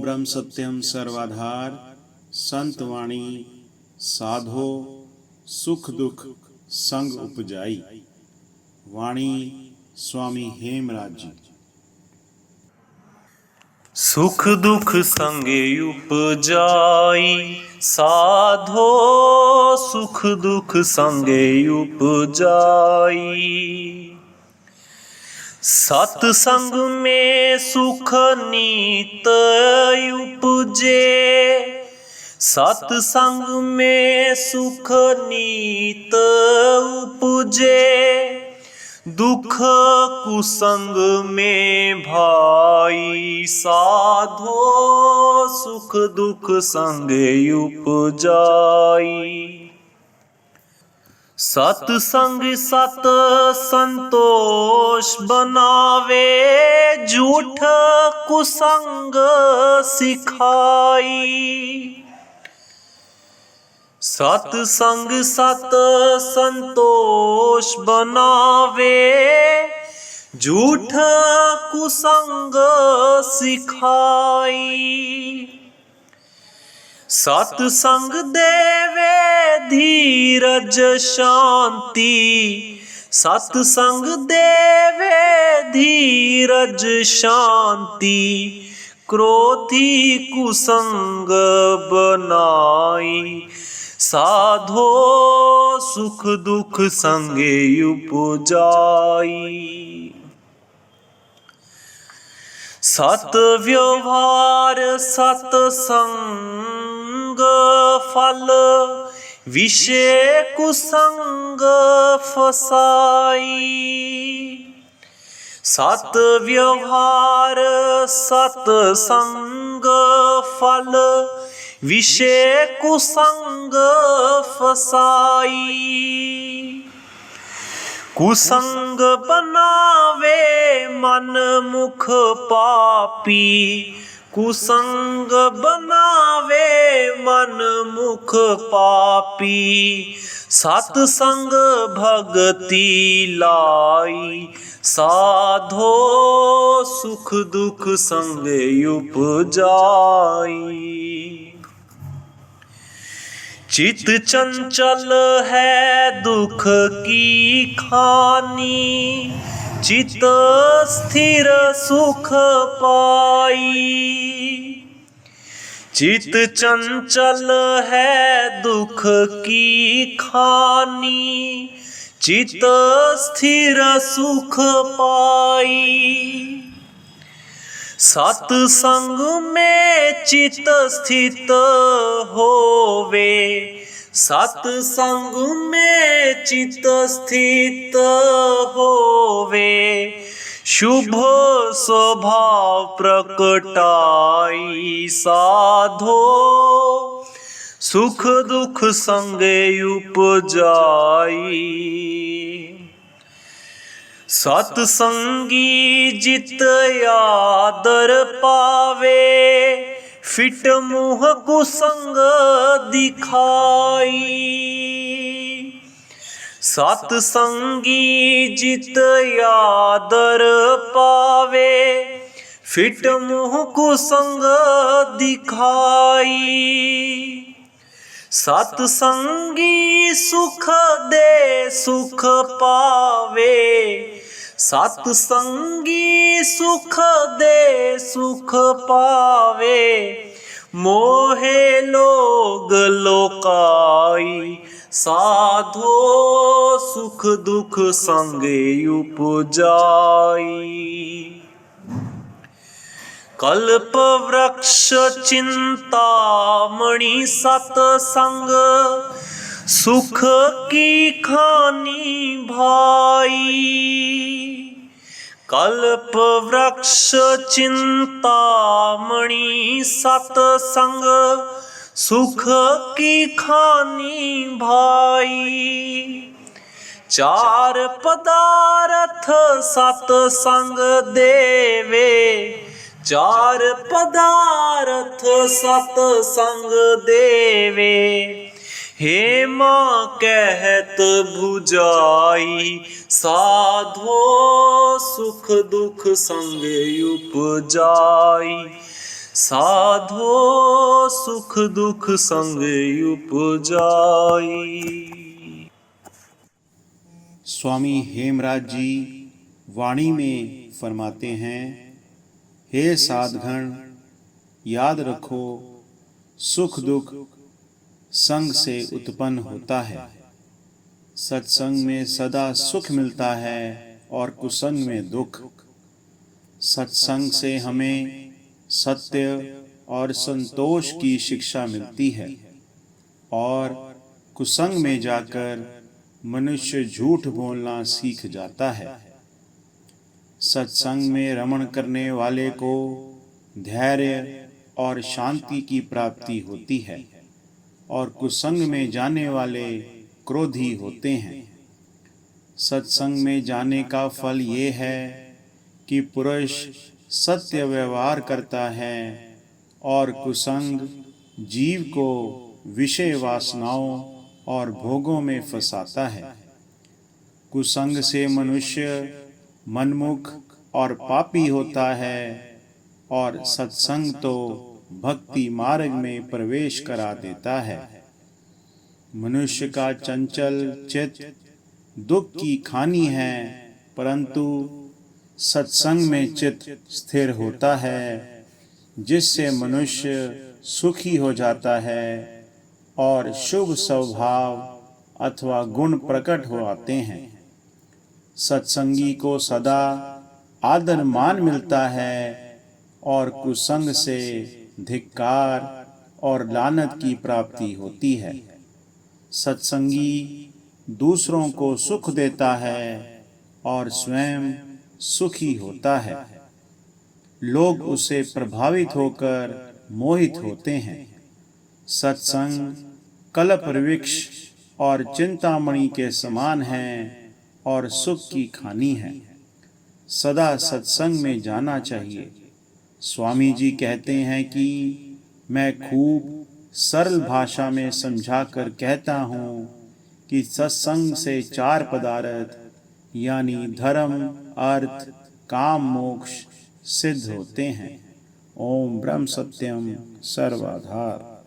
ब्रह्म सत्यम सर्वाधार संत वाणी साधो सुख दुख संग उपजाई। वाणी स्वामी हेमराज जी। सुख दुख संगे उपजाई, साधो सुख दुख संगे उपजाई। सत्संग में सुख नीत उपजे, सत्संग में सुख नीत उपजे। दुख कुसंग में भाई, साधो सुख दुख संगे उपजाई। सत्संग सत संतोष बनावे, झूठ कुसंग सिखाई। सत्संग सत संतोष बनावे, झूठ कुसंग सिखाई। सत्संग देवे धीरज शांति, सत्संग देवे धीरज शांति। क्रोधी कुसंग बनाई, साधो सुख दुख संगे उपजाई। सत व्यवहार सत्संग फल, विषय कुसंग फसाई। सत व्यवहार सत्संग फल, विषय कुसंग फसाई। कुसंग बनावे मन मुख पापी, कुसंग बनावे मन मुख पापी। सत्संग भगति लाई, साधो सुख दुख संगे उपजाई। चित चंचल है दुख की खानी, चित स्थिर सुख पाई। चित चंचल है दुख की खानी, चित स्थिर सुख पाई। सत्संग में चित स्थित होवे, सत्संग में चित स्थित होवे। शुभ स्वभाव प्रकटाई, साधो सुख दुख संगे उपजाई। सत्संगी जित आदर पावे, फिट मुँह कुसंग दिखाई। सत्संगी जित आदर पावे, फिट मुँह कुसंग दिखाई। सत्संगी सुख दे सुख पावे, सत्संगी सुख दे सुख पावे। मोहे लोग लोकाई, साधो सुख दुख संगे उपजाई। कल्प वृक्ष चिंतामणि सत्संग, सुख की खानी भाई। कल्प वृक्ष चिंतामणि सत्संग, सुख की खानी भाई। चार पदार्थ सत्संग देवे, चार पदार्थ सत्संग देवे। हेमा कहत भुजाई, साधो सुख दुख संगे उपजाई। साधो सुख दुख संग उपजाई। स्वामी हेमराज जी वाणी में फरमाते हैं, हे साधगण, याद रखो सुख दुख संग से उत्पन्न होता है। सत्संग में सदा सुख मिलता है और कुसंग में दुख। सत्संग से हमें सत्य और संतोष की शिक्षा मिलती है और कुसंग में जाकर मनुष्य झूठ बोलना सीख जाता है। सत्संग में रमण करने वाले को धैर्य और शांति की प्राप्ति होती है और कुसंग में जाने वाले क्रोधी होते हैं। सत्संग में जाने का फल ये है कि पुरुष सत्य व्यवहार करता है और कुसंग जीव को विषय वासनाओं और भोगों में फंसाता है। कुसंग से मनुष्य मनमुख और पापी होता है और सत्संग तो भक्ति मार्ग में प्रवेश करा देता है। मनुष्य का चंचल चित्त दुख की खानी है, परंतु सत्संग में चित्त स्थिर होता है, जिससे मनुष्य सुखी हो जाता है और शुभ स्वभाव अथवा गुण प्रकट हो आते हैं। सत्संगी को सदा आदर मान मिलता है और कुसंग से धिक्कार और लानत की प्राप्ति होती है। सत्संगी दूसरों को सुख देता है और स्वयं सुखी होता है। लोग उसे प्रभावित होकर मोहित होते हैं। सत्संग कल्प वृक्ष और चिंतामणि के समान है और सुख की खानी है। सदा सत्संग में जाना चाहिए। स्वामी जी कहते हैं कि मैं खूब सरल भाषा में समझाकर कहता हूँ कि सत्संग से 4 पदार्थ यानी धर्म, अर्थ, काम, मोक्ष सिद्ध होते हैं। ओम ब्रह्म सत्यम सर्वाधार।